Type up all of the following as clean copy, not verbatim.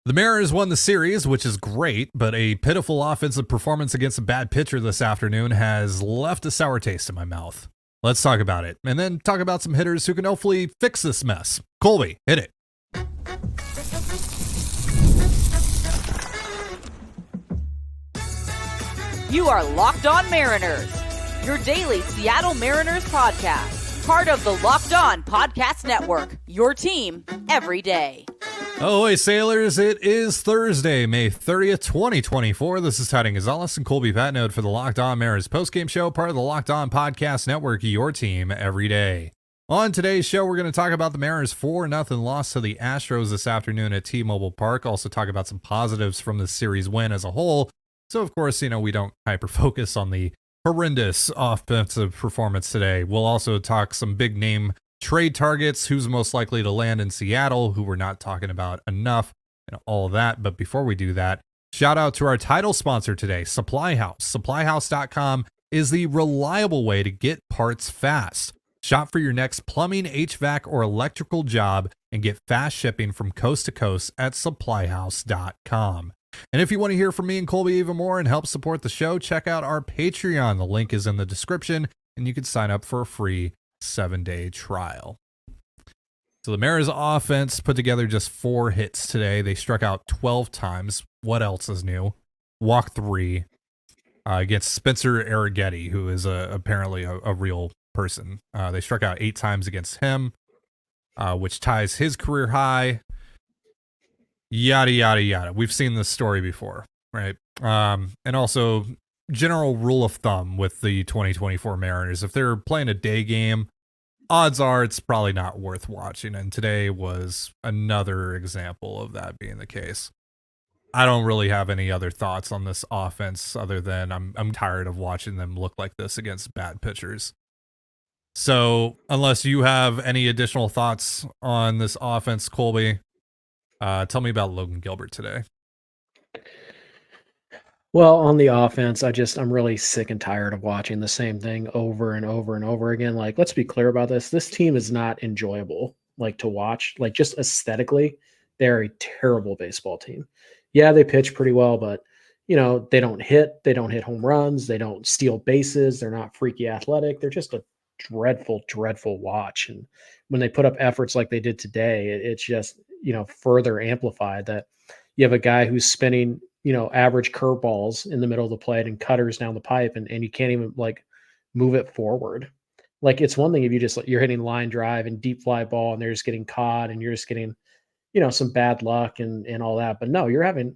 The Mariners won the series, which is great, but a pitiful offensive performance against a bad pitcher this afternoon has left a sour taste in my mouth. Let's talk about it, and then talk about some hitters who can hopefully fix this mess. Colby, hit it. You are Locked On Mariners, your daily Seattle Mariners podcast. Part of the Locked On Podcast Network, your team every day. Ahoy, sailors. It is Thursday, May 30th, 2024. This is Tiding Gonzalez and Colby Patnode for the Locked On Mariners postgame show, part of the Locked On Podcast Network, your team every day. On today's show, we're going to talk about the Mariners' 4-0 loss to the Astros this afternoon at T-Mobile Park. Also talk about some positives from the series win as a whole. So, of course, we don't hyper-focus on the horrendous offensive performance today. We'll also talk some big-name trade targets, who's most likely to land in Seattle, who we're not talking about enough, all of that. But before we do that, shout out to our title sponsor today, Supply House. SupplyHouse.com is the reliable way to get parts fast. Shop for your next plumbing, HVAC, or electrical job and get fast shipping from coast to coast at SupplyHouse.com. And if you want to hear from me and Colby even more and help support the show, check out our Patreon. The link is in the description, and you can sign up for a free 7-day trial. So the Mariners offense put together just 4 hits today. They struck out 12 times. What else is new? Walked 3 against Spencer Arrighetti, who is apparently a real person. They struck out 8 times against him, which ties his career high. Yada, yada, yada. We've seen this story before, right? And also, general rule of thumb with the 2024 Mariners, if they're playing a day game, odds are it's probably not worth watching. And today was another example of that being the case. I don't really have any other thoughts on this offense other than I'm tired of watching them look like this against bad pitchers. So unless you have any additional thoughts on this offense, Colby, tell me about Logan Gilbert today. Well, on the offense, I'm really sick and tired of watching the same thing over and over and over again. Like, let's be clear about this. This team is not enjoyable, to watch. Just aesthetically, they're a terrible baseball team. Yeah, they pitch pretty well, but, they don't hit home runs. They don't steal bases. They're not freaky athletic. They're just a dreadful, dreadful watch. And when they put up efforts like they did today, it's just, further amplified that you have a guy who's spinning average curveballs in the middle of the plate and cutters down the pipe, and you can't even move it forward. It's one thing if you're hitting line drive and deep fly ball and they're just getting caught and you're just getting, some bad luck and all that. But no, you're having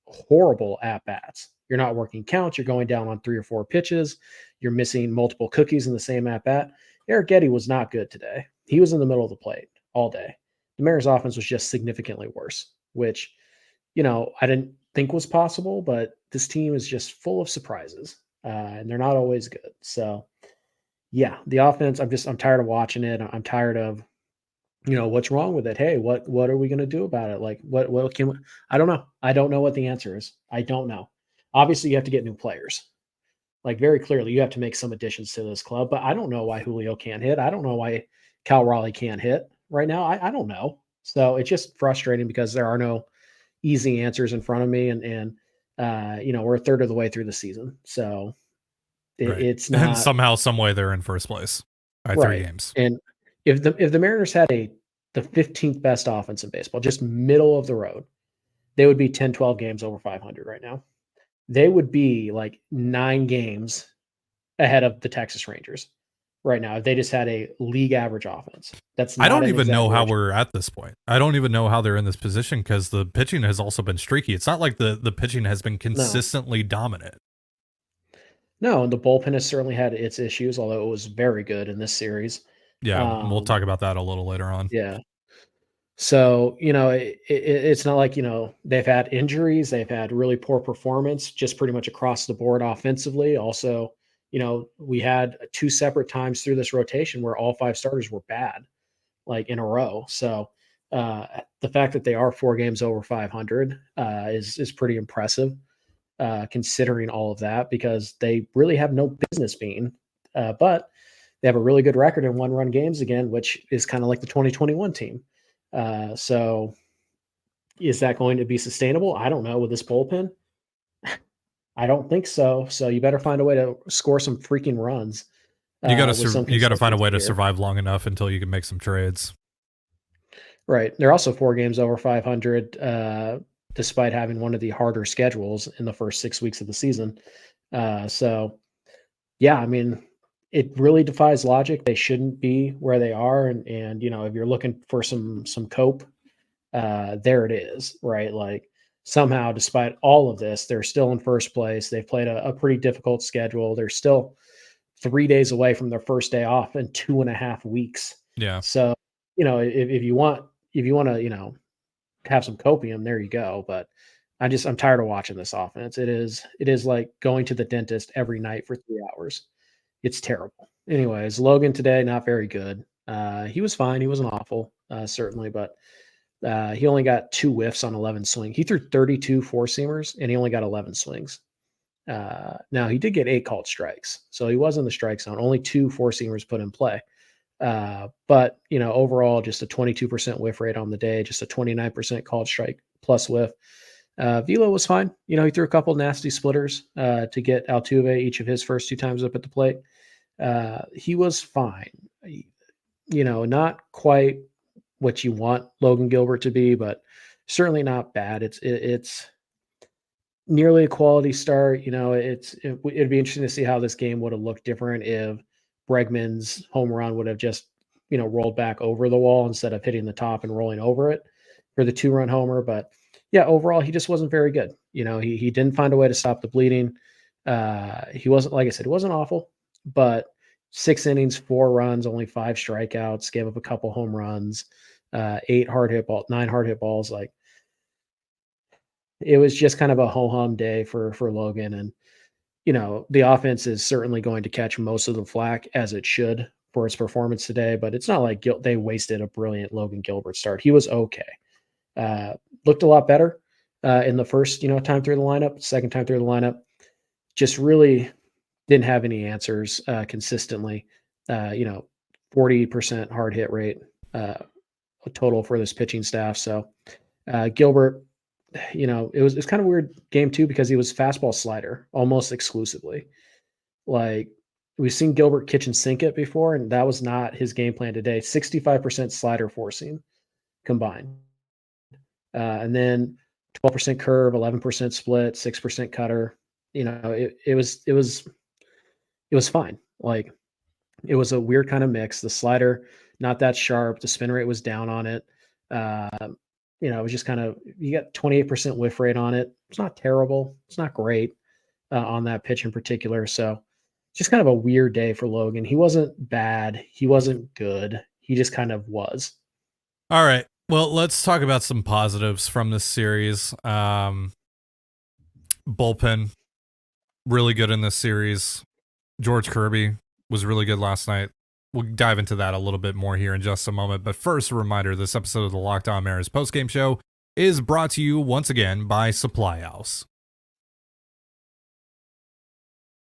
horrible at bats. You're not working counts. You're going down on 3 or 4 pitches. You're missing multiple cookies in the same at bat. Arrighetti was not good today. He was in the middle of the plate all day. The Mariners offense was just significantly worse, which, I didn't think was possible, but this team is just full of surprises, and they're not always good. So yeah, the offense, I'm tired of watching it. I'm tired of, what's wrong with it? Hey, what are we going to do about it? What can we, I don't know. I don't know what the answer is. I don't know. Obviously you have to get new players. Very clearly you have to make some additions to this club, but I don't know why Julio can't hit. I don't know why Cal Raleigh can't hit right now. I don't know. So it's just frustrating because there are no easy answers in front of me, and we're a third of the way through the season, so it's not. And somehow, some way, they're in first place by 3 games. And if the Mariners had the 15th best offense in baseball, just middle of the road, they would be 10, 12 games over 500 right now. They would be 9 games ahead of the Texas Rangers right now if they just had a league average offense. I don't even know how we're at this point. I don't even know how they're in this position because the pitching has also been streaky. It's not like the pitching has been consistently dominant. No, and the bullpen has certainly had its issues, although it was very good in this series. Yeah, we'll talk about that a little later on. Yeah. So, it's not like, they've had injuries. They've had really poor performance just pretty much across the board offensively. Also, we had 2 separate times through this rotation where all 5 starters were bad, in a row. So the fact that they are 4 games over 500 is pretty impressive, considering all of that, because they really have no business being. But they have a really good record in 1-run games again, which is kind of like the 2021 team. So Is that going to be sustainable? I don't know with this bullpen. I don't think so. So you better find a way to score some freaking runs. You got to find a way to here. survive long enough until you can make some trades. Right. They're also 4 games over 500, despite having one of the harder schedules in the first 6 weeks of the season. So, yeah, I mean, it really defies logic. They shouldn't be where they are, and you know, if you're looking for some cope, there it is, right? Like somehow, despite all of this, they're still in first place. They've played a pretty difficult schedule. They're still 3 days away from their first day off in 2.5 weeks. Yeah. So, you know, if you want to, you know, have some copium, there you go. But I'm tired of watching this offense. It is like going to the dentist every night for 3 hours. It's terrible. Anyways, Logan today, not very good. He was fine. He wasn't awful, certainly, but he only got 2 whiffs on 11 swings. He threw 32 4-seamers and he only got 11 swings. Now he did get 8 called strikes, so he was in the strike zone. Only 2 4-seamers put in play. But you know, overall, just a 22% whiff rate on the day, just a 29% called strike plus whiff. Velo was fine. You know, he threw a couple nasty splitters to get Altuve each of his first 2 times up at the plate. He was fine. You know, not quite what you want Logan Gilbert to be, but certainly not bad. It's nearly a quality start. You know, it'd be interesting to see how this game would have looked different if Bregman's home run would have just, you know, rolled back over the wall instead of hitting the top and rolling over it for the 2-run homer. But yeah, overall, he just wasn't very good. You know, he didn't find a way to stop the bleeding. He wasn't, like I said, it wasn't awful, but 6 innings, 4 runs, only 5 strikeouts, gave up a couple home runs, 9 hard hit balls. Like, it was just kind of a ho-hum day for Logan. And, you know, the offense is certainly going to catch most of the flack, as it should, for its performance today, but it's not like they wasted a brilliant Logan Gilbert start. He was okay. Looked a lot better in the first, you know, time through the lineup. Second time through the lineup, just really didn't have any answers consistently. You know, 40% hard hit rate total for this pitching staff. So Gilbert, you know, it's kind of weird game 2 because he was fastball slider almost exclusively. Like, we've seen Gilbert kitchen and sink it before, and that was not his game plan today. 65% slider forcing combined. And then 12% curve, 11% split, 6% cutter. You know, it was fine. Like, it was a weird kind of mix. The slider, not that sharp. The spin rate was down on it. You know, it was just kind of, you got 28% whiff rate on it. It's not terrible. It's not great on that pitch in particular. So just kind of a weird day for Logan. He wasn't bad. He wasn't good. He just kind of was. All right. Well, let's talk about some positives from this series. Bullpen, really good in this series. George Kirby was really good last night. We'll dive into that a little bit more here in just a moment. But first, a reminder, this episode of the Locked On Mariners postgame show is brought to you once again by Supply House.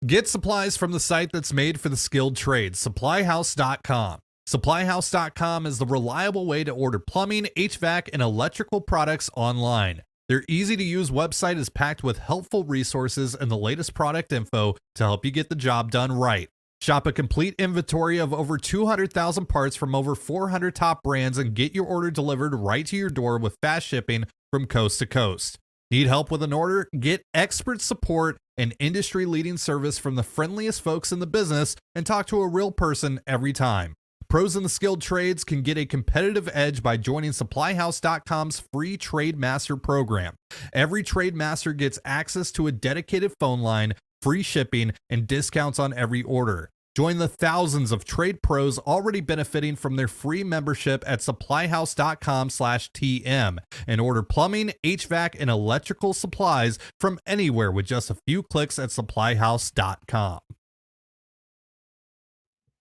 Get supplies from the site that's made for the skilled trades, supplyhouse.com. Supplyhouse.com is the reliable way to order plumbing, HVAC, and electrical products online. Their easy-to-use website is packed with helpful resources and the latest product info to help you get the job done right. Shop a complete inventory of over 200,000 parts from over 400 top brands and get your order delivered right to your door with fast shipping from coast to coast. Need help with an order? Get expert support and industry-leading service from the friendliest folks in the business and talk to a real person every time. Pros in the skilled trades can get a competitive edge by joining SupplyHouse.com's free Trade Master program. Every Trade Master gets access to a dedicated phone line, free shipping, and discounts on every order. Join the thousands of trade pros already benefiting from their free membership at supplyhouse.com/TM and order plumbing, HVAC, and electrical supplies from anywhere with just a few clicks at supplyhouse.com.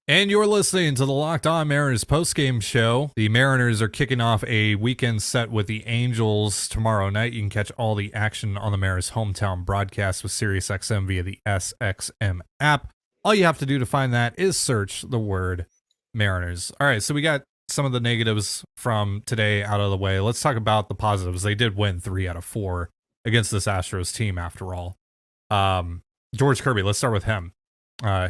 And you're listening to the Locked On Mariners postgame show. The Mariners are kicking off a weekend set with the Angels tomorrow night. You can catch all the action on the Mariners' hometown broadcast with SiriusXM via the SXM app. All you have to do to find that is search the word Mariners. All right, so we got some of the negatives from today out of the way, let's talk about the positives. They did win 3 out of 4 against this Astros team after all. George Kirby, let's start with him.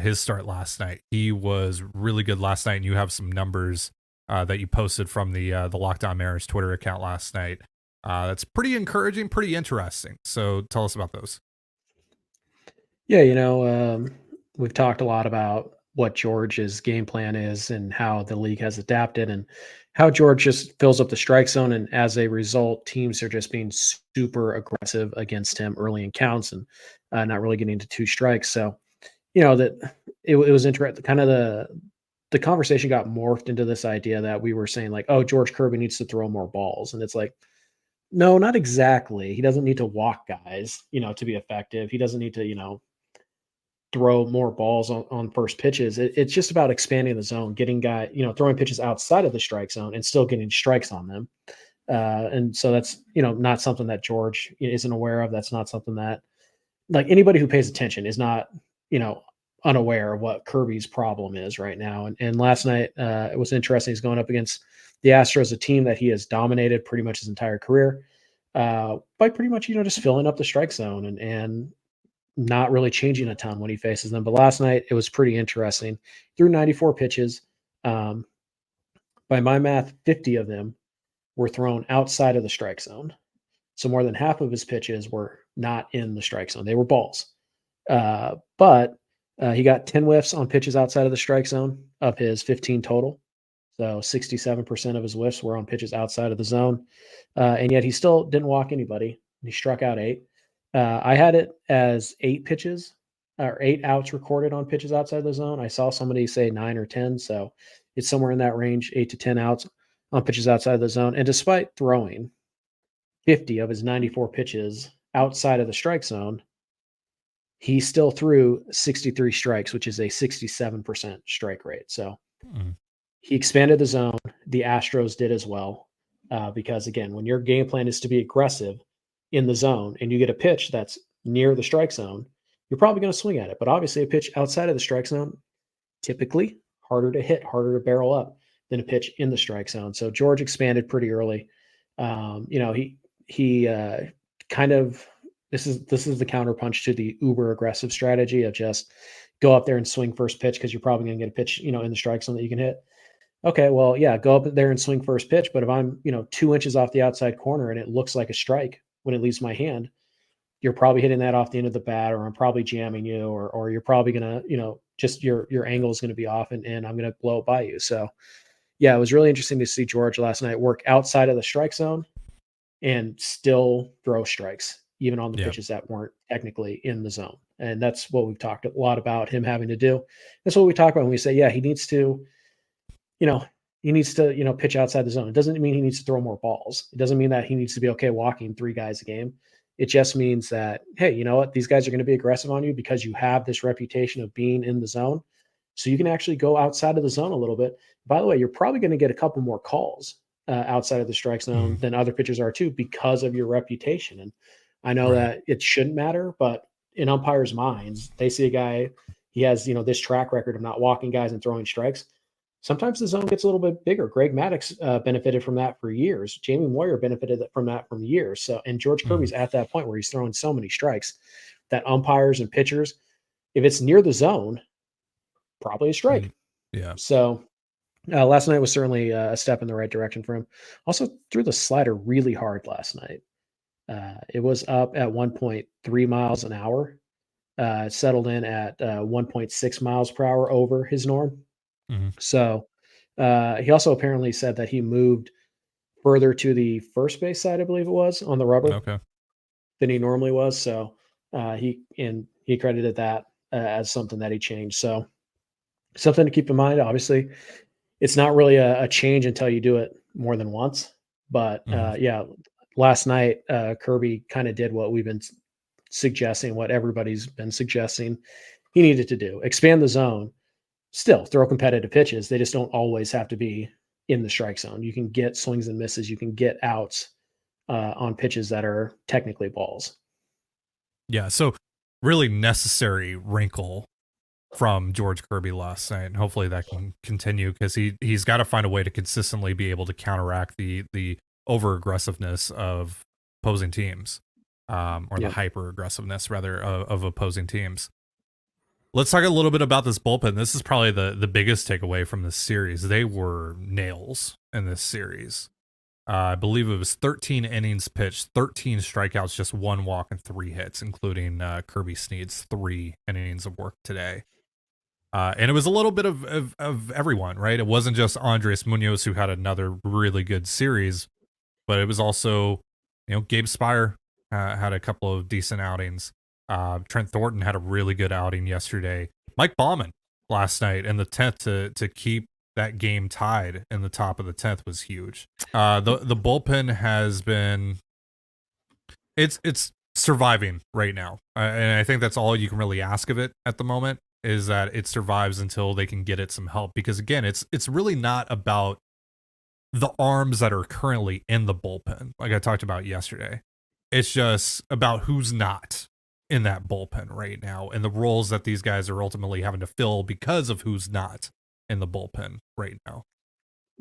His start last night. He was really good last night, and you have some numbers that you posted from the Locked On Mariners Twitter account last night. That's pretty encouraging, pretty interesting. So tell us about those. Yeah, we've talked a lot about what George's game plan is and how the league has adapted and how George just fills up the strike zone. And as a result, teams are just being super aggressive against him early in counts and not really getting to 2 strikes. So, that it was interesting. Kind of the conversation got morphed into this idea that we were saying like, oh, George Kirby needs to throw more balls. And it's like, no, not exactly. He doesn't need to walk guys, to be effective. He doesn't need to, throw more balls on first pitches. It's just about expanding the zone, getting throwing pitches outside of the strike zone and still getting strikes on them. And so that's, not something that George isn't aware of. That's not something that like anybody who pays attention is not, unaware of what Kirby's problem is right now. And last night it was interesting. He's going up against the Astros, a team that he has dominated pretty much his entire career by pretty much, just filling up the strike zone and not really changing a ton when he faces them. But last night it was pretty interesting. Threw 94 pitches. By my math, 50 of them were thrown outside of the strike zone. So more than half of his pitches were not in the strike zone. They were balls. But he got 10 whiffs on pitches outside of the strike zone of his 15 total. So 67% of his whiffs were on pitches outside of the zone. And yet he still didn't walk anybody. He struck out 8. I had it as 8 pitches or 8 outs recorded on pitches outside the zone. I saw somebody say 9 or 10. So it's somewhere in that range, 8 to 10 outs on pitches outside the zone. And despite throwing 50 of his 94 pitches outside of the strike zone, he still threw 63 strikes, which is a 67% strike rate. So he expanded the zone. The Astros did as well. Because again, when your game plan is to be aggressive in the zone and you get a pitch that's near the strike zone, you're probably going to swing at it. But obviously a pitch outside of the strike zone, typically harder to hit, harder to barrel up than a pitch in the strike zone. So George expanded pretty early. He kind of, this is the counterpunch to the uber aggressive strategy of just go up there and swing first pitch because you're probably going to get a pitch, in the strike zone that you can hit. Okay, well, yeah, go up there and swing first pitch. But if I'm, 2 inches off the outside corner and it looks like a strike when it leaves my hand, you're probably hitting that off the end of the bat, or I'm probably jamming you, or you're probably going to, just your angle is going to be off and I'm going to blow it by you. So yeah, it was really interesting to see George last night work outside of the strike zone and still throw strikes, even on the pitches that weren't technically in the zone. And that's what we've talked a lot about him having to do. That's what we talk about when we say, yeah, he needs to, pitch outside the zone. It doesn't mean he needs to throw more balls. It doesn't mean that he needs to be okay walking 3 guys a game. It just means that, hey, you know what? These guys are going to be aggressive on you because you have this reputation of being in the zone. So you can actually go outside of the zone a little bit. By the way, you're probably going to get a couple more calls outside of the strike zone than other pitchers are too, because of your reputation. And I know that it shouldn't matter, but in umpires' minds, they see a guy, he has, this track record of not walking guys and throwing strikes. Sometimes the zone gets a little bit bigger. Greg Maddux benefited from that for years. Jamie Moyer benefited from that for years. So, and George Kirby's at that point where he's throwing so many strikes that umpires and pitchers, if it's near the zone, probably a strike. Yeah. So last night was certainly a step in the right direction for him. Also threw the slider really hard last night. It was up at 1.3 miles an hour. It settled in at 1.6 miles per hour over his norm. So he also apparently said that he moved further to the first base side, I believe it was, on the rubber than he normally was. So he credited that as something that he changed. So something to keep in mind. Obviously, it's not really a change until you do it more than once. But last night Kirby kind of did what we've been suggesting, what everybody's been suggesting he needed to do: expand the zone. Still throw competitive pitches. They just don't always have to be in the strike zone. You can get swings and misses. You can get outs on pitches that are technically balls. Yeah. So really necessary wrinkle from George Kirby last night, and hopefully that can continue because he's got to find a way to consistently be able to counteract the over aggressiveness of opposing teams, or the hyper aggressiveness rather of opposing teams. Let's talk a little bit about this bullpen. This is probably the biggest takeaway from this series. They were nails in this series. I believe it was 13 innings pitched, 13 strikeouts, just 1 walk and 3 hits, including Kirby Snead's 3 innings of work today. And it was a little bit of everyone, right? It wasn't just Andres Munoz who had another really good series, but it was also, Gabe Spire had a couple of decent outings. Trent Thornton had a really good outing yesterday. Mike Baumann last night in the 10th to keep that game tied in the top of the 10th was huge. The bullpen has been, it's surviving right now. And I think that's all you can really ask of it at the moment, is that it survives until they can get it some help. Because again, it's really not about the arms that are currently in the bullpen, like I talked about yesterday. It's just about who's not in that bullpen right now and the roles that these guys are ultimately having to fill because of who's not in the bullpen right now.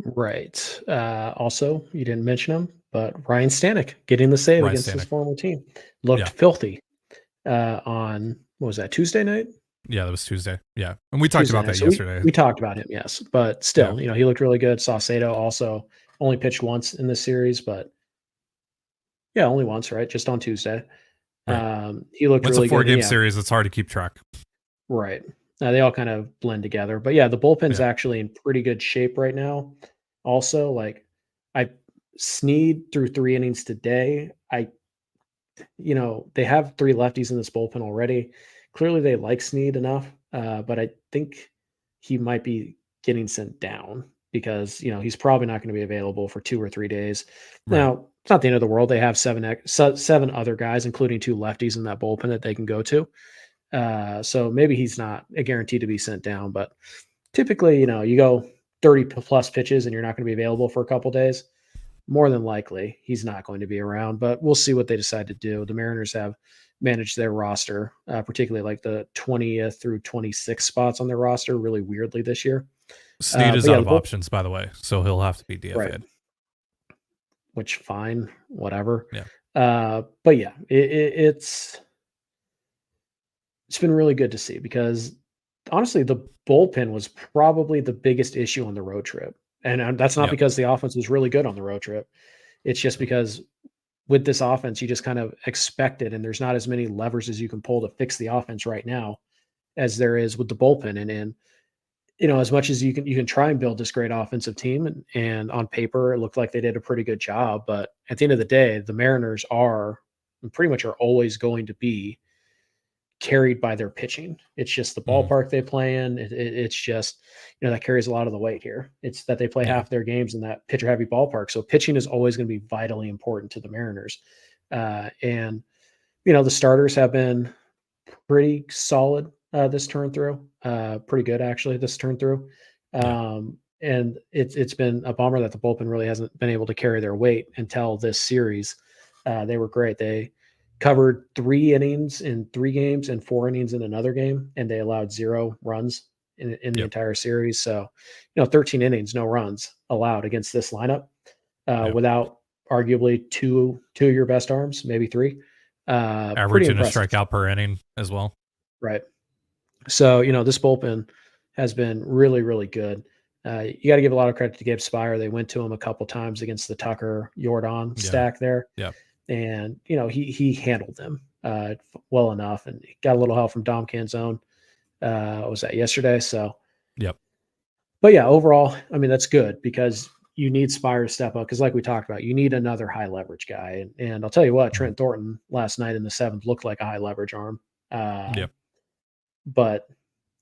Right. Also, you didn't mention him, but Ryan Stanek getting the save against his former team looked filthy on, what was that, Tuesday night? Yeah, that was Tuesday. Yeah. And we talked about that yesterday. We talked about him, yes. But still, he looked really good. Saucedo also only pitched once in this series, but only once, right? Just on Tuesday. Right. He looked really good. It's a 4-game series. It's hard to keep track. Right. They all kind of blend together. But the bullpen's actually in pretty good shape right now. Also, Snead threw 3 innings today. They have 3 lefties in this bullpen already. Clearly they like Snead enough, but I think he might be getting sent down because, he's probably not going to be available for 2 or 3 days. Right. Now, it's not the end of the world. They have 7 other guys, including 2 lefties in that bullpen that they can go to. So maybe he's not a guarantee to be sent down, but typically, you go 30 plus pitches and you're not going to be available for a couple days. More than likely, he's not going to be around, but we'll see what they decide to do. The Mariners have managed their roster, particularly the 20th through 26th spots on their roster really weirdly this year. Snead is out of options, by the way, so he'll have to be DFA'd. Right. Which, fine, whatever. Yeah. But it's been really good to see because honestly, the bullpen was probably the biggest issue on the road trip. And that's not because the offense was really good on the road trip. It's just because with this offense, you just kind of expect it, and there's not as many levers as you can pull to fix the offense right now as there is with the bullpen. And as much as you can try and build this great offensive team, and on paper it looked like they did a pretty good job, but at the end of the day, the Mariners are pretty much always going to be carried by their pitching. It's just the ballpark they play in. It's just, that carries a lot of the weight here. It's that they play half their games in that pitcher heavy ballpark. So pitching is always going to be vitally important to the Mariners. And the starters have been pretty solid this turn through, pretty good actually this turn through. And it's been a bummer that the bullpen really hasn't been able to carry their weight until this series. They were great. They covered 3 innings in 3 games and 4 innings in another game, and they allowed 0 runs in the entire series. So, 13 innings, no runs allowed against this lineup, without arguably two of your best arms, maybe 3. Averaging a strikeout per inning as well. Right. So, this bullpen has been really, really good. You got to give a lot of credit to Gabe Spire. They went to him a couple times against the Tucker Jordan stack there. Yeah. And, he handled them well enough, and he got a little help from Dom Canzone. Was that yesterday? So, but overall, that's good because you need Spire to step up. Cause like we talked about, you need another high leverage guy. And I'll tell you what, Trent Thornton last night in the 7th looked like a high leverage arm. But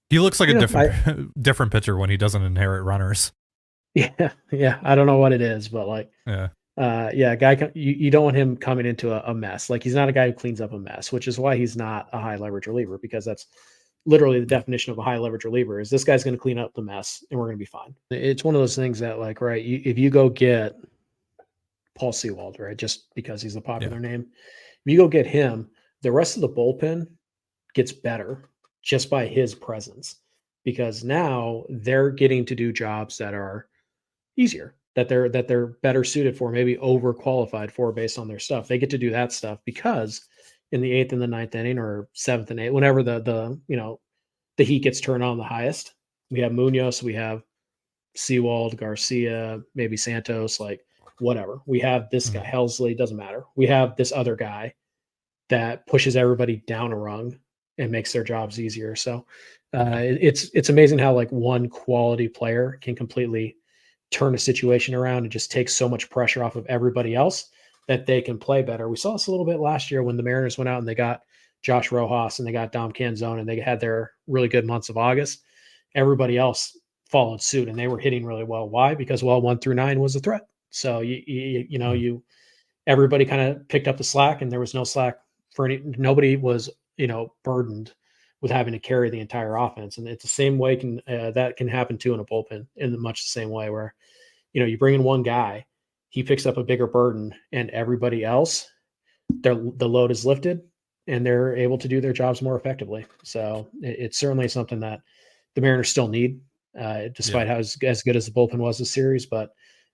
he looks like a different pitcher when he doesn't inherit runners. Yeah. I don't know what it is, but a guy, you don't want him coming into a mess. He's not a guy who cleans up a mess, which is why he's not a high leverage reliever, because that's literally the definition of a high leverage reliever is this guy's going to clean up the mess and we're going to be fine. It's one of those things that if you go get Paul Sewald, right, just because he's a popular name, if you go get him, the rest of the bullpen gets better just by his presence. because now they're getting to do jobs that are easier, that they're better suited for, maybe overqualified for based on their stuff. They get to do that stuff because in the 8th and the 9th inning or 7th and 8th, whenever the heat gets turned on the highest, we have Munoz, we have Seawald, Garcia, maybe Santos, like whatever. We have this guy, Helsley, doesn't matter. We have this other guy that pushes everybody down a rung and makes their jobs easier. So it's amazing how like one quality player can completely turn a situation around and just take so much pressure off of everybody else that they can play better. We saw this a little bit last year when the Mariners went out and they got Josh Rojas and they got Dom Canzone and they had their really good months of August. Everybody else followed suit and they were hitting really well. Why? Because 1 through 9 was a threat. So everybody kind of picked up the slack and there was no slack for nobody was, burdened with having to carry the entire offense. And it's the same way that can happen too in a bullpen in much the same way where, you bring in one guy, he picks up a bigger burden and everybody else, the load is lifted and they're able to do their jobs more effectively. So it's certainly something that the Mariners still need, despite how as good as the bullpen was this series. But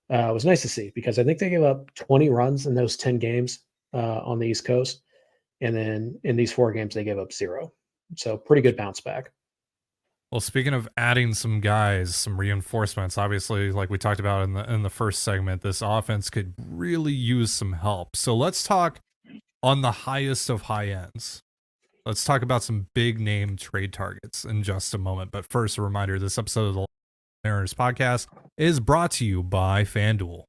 it was nice to see because I think they gave up 20 runs in those 10 games on the East Coast. And then in these 4 games, they gave up 0. So pretty good bounce back. Well, speaking of adding some guys, some reinforcements, obviously, like we talked about in the first segment, this offense could really use some help. So let's talk on the highest of high ends. Let's talk about some big name trade targets in just a moment. But first, a reminder, this episode of the Mariners podcast is brought to you by FanDuel.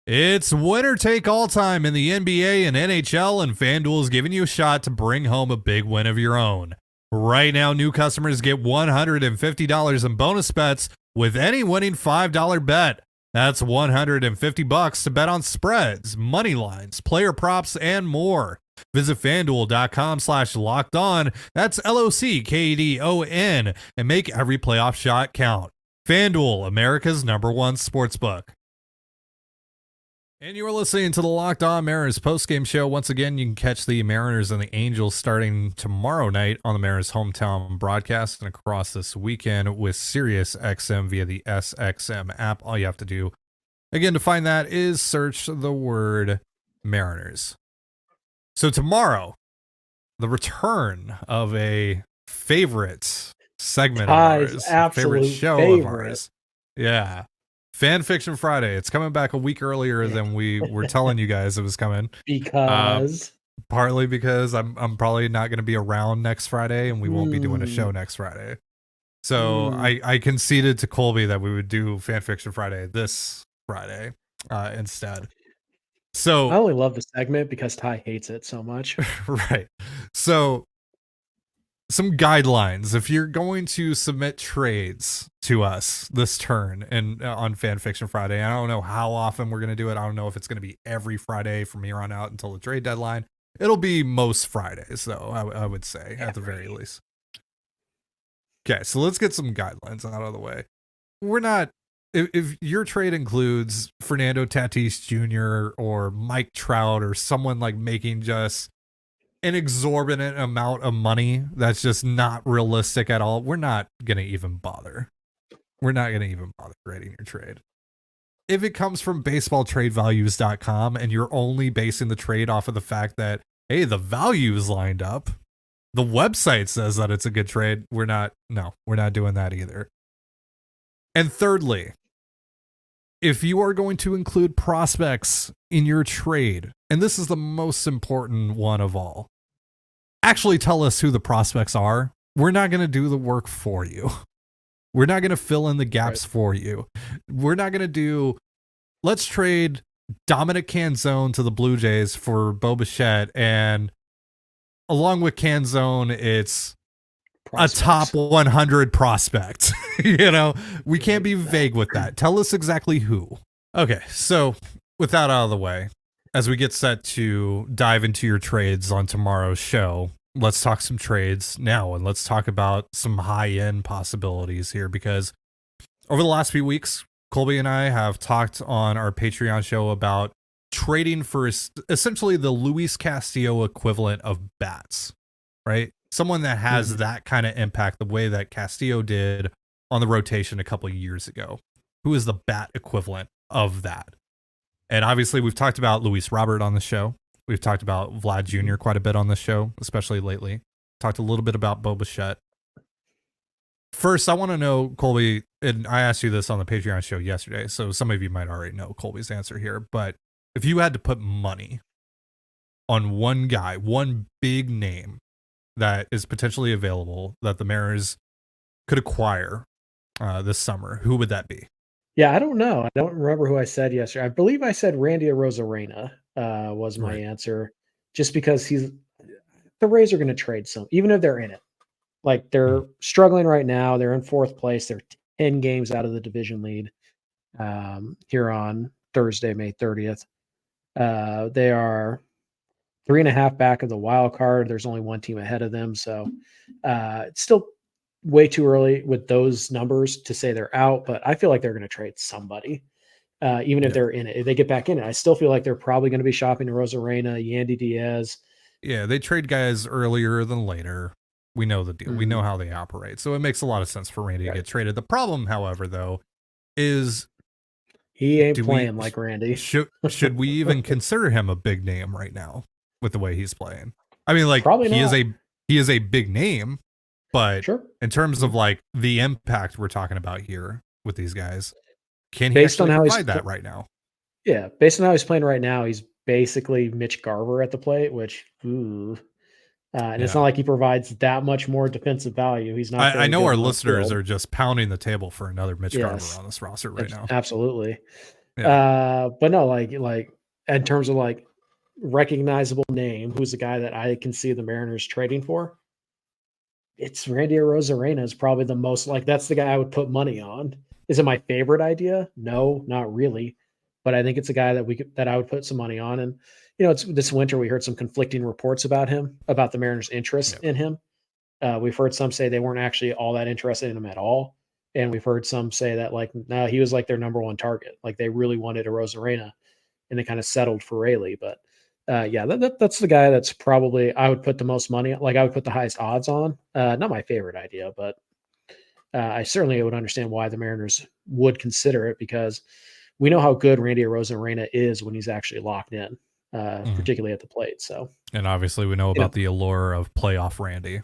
It's winner take all time in the NBA and NHL, and FanDuel is giving you a shot to bring home a big win of your own. Right now, new customers get $150 in bonus bets with any winning $5 bet. That's $150 to bet on spreads, money lines, player props, and more. Visit FanDuel.com/lockedon. That's LOCKEDON and make every playoff shot count. FanDuel, America's #1 sportsbook. And you are listening to the Locked On Mariners postgame show. Once again, you can catch the Mariners and the Angels starting tomorrow night on the Mariners hometown broadcast and across this weekend with Sirius XM via the SXM app. All you have to do, again, to find that is search the word Mariners. So tomorrow, the return of a favorite segment of ours, favorite show of ours. Yeah. Fan Fiction Friday. It's coming back a week earlier than we were telling you guys it was coming. Because partly because I'm probably not going to be around next Friday and we won't be doing a show next Friday. So I conceded to Colby that we would do Fan Fiction Friday this Friday instead. So I only love the segment because Ty hates it so much. Right. So some guidelines if you're going to submit trades to us this turn and on Fan Fiction Friday. I don't know how often we're going to do it. I don't know if it's going to be every Friday from here on out until the trade deadline. It'll be most Fridays, though, I would say, at the very least. Okay, so let's get some guidelines out of the way. We're not, if your trade includes Fernando Tatis Jr. or Mike Trout or someone like making just an exorbitant amount of money that's just not realistic at all, we're not going to even bother. We're not going to even bother grading your trade. If it comes from baseballtradevalues.com and you're only basing the trade off of the fact that, hey, the value is lined up, the website says that it's a good trade, we're not doing that either. And thirdly, if you are going to include prospects in your trade, and this is the most important one of all, actually tell us who the prospects are. We're not going to do the work for you. We're not going to fill in the gaps for you. We're not going to do, let's trade Dominic Canzone to the Blue Jays for Bo Bichette, and along with Canzone, it's prospects. A top 100 prospect. We can't be vague with that. Tell us exactly who. Okay, so with that out of the way, as we get set to dive into your trades on tomorrow's show, let's talk some trades now, and let's talk about some high-end possibilities here, because over the last few weeks, Colby and I have talked on our Patreon show about trading for essentially the Luis Castillo equivalent of bats, right? someone that has that kind of impact the way that Castillo did on the rotation a couple of years ago. Who is the bat equivalent of that? And obviously we've talked about Luis Robert on the show. We've talked about Vlad Jr. quite a bit on this show, especially lately. Talked a little bit about Bo Bichette. First, I want to know, Colby, and I asked you this on the Patreon show yesterday, so some of you might already know Colby's answer here, but if you had to put money on one guy, one big name that is potentially available that the Mariners could acquire this summer, who would that be? Yeah, I don't know. I don't remember who I said yesterday. I believe I said Randy Arozarena was my answer, just because the Rays are going to trade some, even if they're in it. Like, they're struggling right now. They're in 4th place. They're 10 games out of the division lead here on Thursday, May 30th. They are 3.5 back of the wild card. There's only one team ahead of them. So it's still way too early with those numbers to say they're out, but I feel like they're going to trade somebody, even if they're in it. If they get back in it, I still feel like they're probably going to be shopping Arozarena, Yandy Diaz. Yeah, they trade guys earlier than later. We know the deal. We know how they operate. So it makes a lot of sense for Randy to get traded. The problem, however, though, is he ain't playing like Randy. Should we even consider him a big name right now with the way he's playing? I mean, like, Probably he not. is a big name, but Sure. in terms of like the impact we're talking about here with these guys, can he Based on actually how provide that right now? Yeah, based on how he's playing right now, he's basically Mitch Garver at the plate, which and it's not like he provides that much more defensive value. He's not. I know our listeners are just pounding the table for another Mitch Garver on this roster right now. Absolutely. Yeah. But no, like in terms of like recognizable name, who's the guy that I can see the Mariners trading for? It's Randy Arozarena is probably the most, like, that's the guy I would put money on. Is it my favorite idea? No, not really. But I think it's a guy that I would put some money on. And, it's this winter we heard some conflicting reports about him, about the Mariners' interest in him. We've heard some say they weren't actually all that interested in him at all. And we've heard some say that, like, no, he was like their number one target. Like, they really wanted Arozarena, and they kind of settled for Rayleigh. But that's the guy that's probably I would put the most money. Like, I would put the highest odds on. Not my favorite idea, but I certainly would understand why the Mariners would consider it, because we know how good Randy Arozarena is when he's actually locked in, particularly at the plate. So, and obviously we know about the allure of playoff Randy.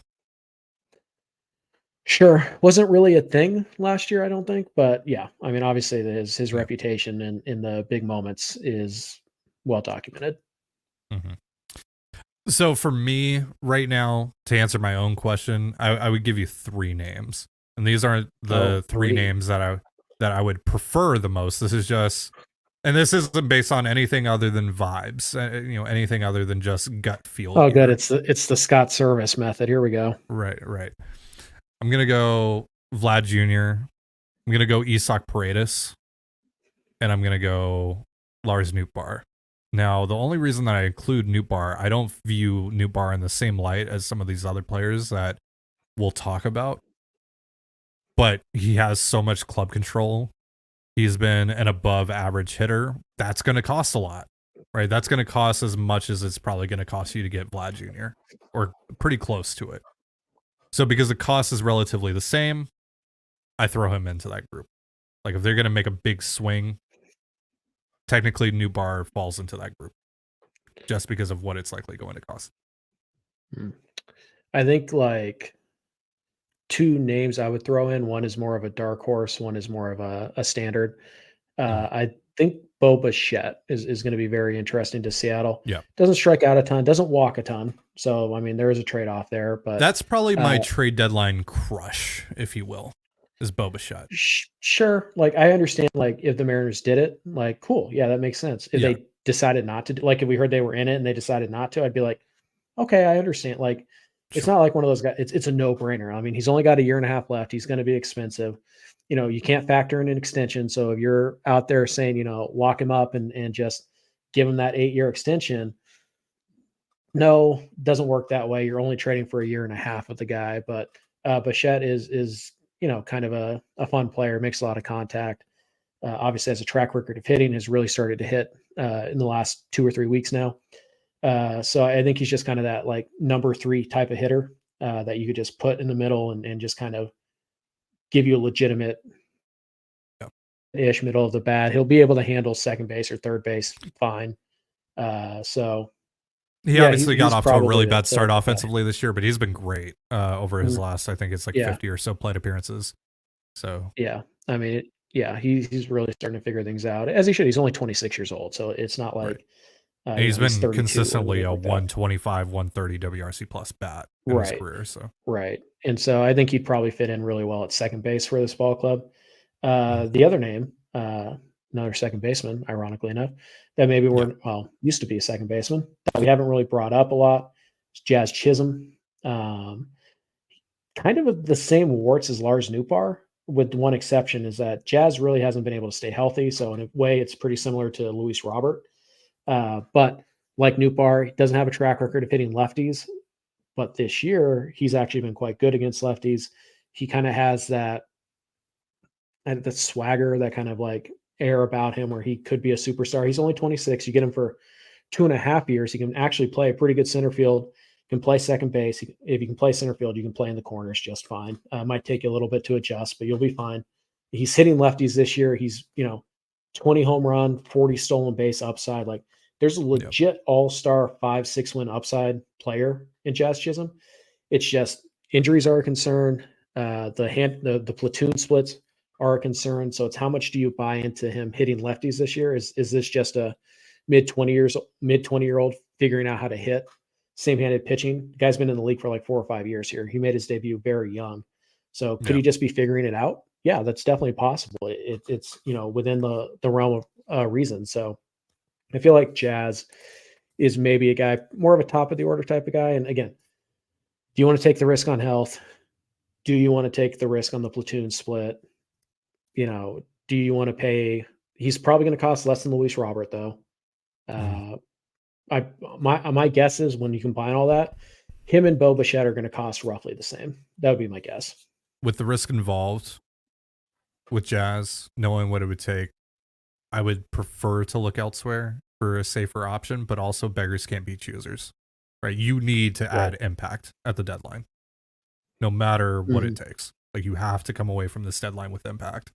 Sure, wasn't really a thing last year, I don't think, but yeah, I mean, obviously his reputation in the big moments is well documented. Mm-hmm. So for me right now, to answer my own question, I would give you 3 names, and these aren't the 3 names that I would prefer the most. This is just, and this isn't based on anything other than vibes, anything other than just gut feel. Oh, good. It's the Scott Service method. Here we go. Right. I'm going to go Vlad Jr. I'm going to go Isak Paredes, and I'm going to go Lars Nootbaar. Now, the only reason that I include Nootbaar, I don't view Nootbaar in the same light as some of these other players that we'll talk about, but he has so much club control. He's been an above average hitter. That's going to cost a lot, right? That's going to cost as much as it's probably going to cost you to get Vlad Jr., or pretty close to it. So because the cost is relatively the same, I throw him into that group. Like, if they're going to make a big swing, technically Nootbaar falls into that group just because of what it's likely going to cost. I think like 2 names I would throw in. One is more of a dark horse. One is more of a standard. I think Bo Bichette is going to be very interesting to Seattle. Yeah. Doesn't strike out a ton, doesn't walk a ton. So, I mean, there is a trade-off there, but that's probably my trade deadline crush, if you will, is Bo Bichette. Sure. Like, I understand, like, if the Mariners did it, like, cool. Yeah, that makes sense. If they decided not to do, like, if we heard they were in it and they decided not to, I'd be like, okay, I understand. Like, it's not like one of those guys. It's a no-brainer. I mean, he's only got a 1.5 years left. He's going to be expensive. You can't factor in an extension. So if you're out there saying, lock him up and just give him that 8-year extension, no, doesn't work that way. You're only trading for a 1.5 years with the guy. But Bichette is kind of a fun player, makes a lot of contact. Obviously has a track record of hitting, has really started to hit in the last 2 or 3 weeks now. So I think he's just kind of that, like, number 3 type of hitter. that you could just put in the middle and just kind of give you a legitimate ish middle of the bat. He'll be able to handle second base or third base fine. So he obviously got off to a really bad start guy. offensively this year, but he's been great over his last, I think it's like 50 or so plate appearances. So yeah, I mean, he's really starting to figure things out, as he should. He's only 26 years old, so it's not like he's been 32 consistently a like 125, 130 WRC plus bat in his career. So and so I think he'd probably fit in really well at second base for this ball club. The other name, another second baseman, ironically enough, that maybe used to be a second baseman that we haven't really brought up a lot. It's Jazz Chisholm. Kind of the same warts as Lars Nootbaar, with one exception, is that Jazz really hasn't been able to stay healthy. So in a way, it's pretty similar to Luis Robert. But like Nootbaar, he doesn't have a track record of hitting lefties. But this year, he's actually been quite good against lefties. He kind of has that swagger, that kind of like air about him where he could be a superstar. He's only 26. You get him for 2.5 years. He can actually play a pretty good center field, can play second base. If you can play center field, you can play in the corners just fine. Might take you a little bit to adjust, but you'll be fine. He's hitting lefties this year. He's, 20 home run, 40 stolen base upside. Like, there's a legit all-star 5-6 win upside player in Jazz Chisholm. It's just injuries are a concern. The platoon splits are a concern. So it's how much do you buy into him hitting lefties this year? Is this just a mid 20-year-old figuring out how to hit same-handed pitching? The guy's been in the league for like 4 or 5 years here. He made his debut very young. So could he just be figuring it out? Yeah, that's definitely possible. It's within the realm of reason. So I feel like Jazz is maybe a guy, more of a top of the order type of guy. And again, do you want to take the risk on health? Do you want to take the risk on the platoon split? Do you want to pay? He's probably going to cost less than Luis Robert, though. My guess is when you combine all that, him and Bo Bichette are going to cost roughly the same. That would be my guess. With the risk involved with Jazz, knowing what it would take, I would prefer to look elsewhere for a safer option, but also beggars can't be choosers, right? You need to add impact at the deadline, no matter what it takes. Like, you have to come away from this deadline with impact.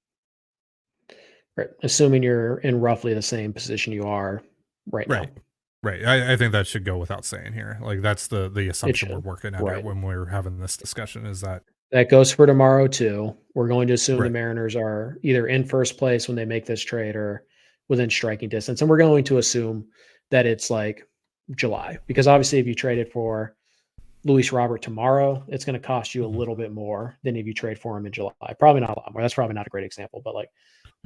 Right. Assuming you're in roughly the same position you are right now. Right. I think that should go without saying here. Like, that's the assumption we're working at when we're having this discussion, is that goes for tomorrow too. We're going to assume the Mariners are either in first place when they make this trade or within striking distance. And we're going to assume that it's like July, because obviously if you traded for Luis Robert tomorrow, it's going to cost you a little bit more than if you trade for him in July. Probably not a lot more. That's probably not a great example, but like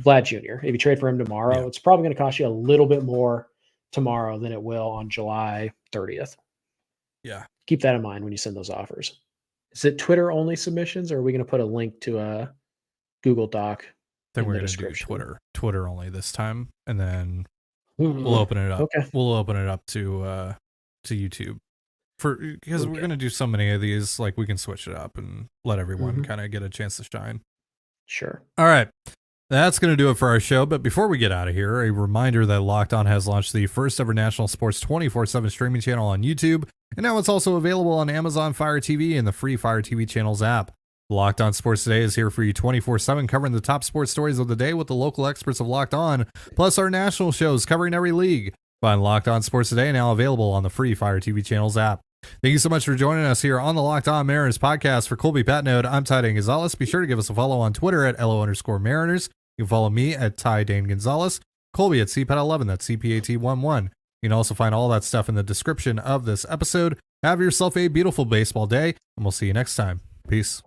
Vlad Jr., if you trade for him tomorrow, it's probably going to cost you a little bit more tomorrow than it will on July 30th. Yeah. Keep that in mind when you send those offers. Is it Twitter only submissions, or are we going to put a link to a Google Doc? I think we're going to do Twitter only this time, and then we'll open it up. Okay. We'll open it up to YouTube because we're going to do so many of these. Like, we can switch it up and let everyone kind of get a chance to shine. Sure. All right. That's going to do it for our show. But before we get out of here, a reminder that Locked On has launched the first ever national sports 24/7 streaming channel on YouTube. And now it's also available on Amazon Fire TV and the free Fire TV channels app. Locked On Sports Today is here for you 24/7, covering the top sports stories of the day with the local experts of Locked On, plus our national shows covering every league. Find Locked On Sports Today now available on the free Fire TV channels app. Thank you so much for joining us here on the Locked On Mariners podcast. For Colby Patnode, I'm Ty Dane Gonzalez. Be sure to give us a follow on Twitter at @LO_Mariners. You can follow me at Ty Dane Gonzalez, Colby at CPAT11, that's CPAT11. You can also find all that stuff in the description of this episode. Have yourself a beautiful baseball day, and we'll see you next time. Peace.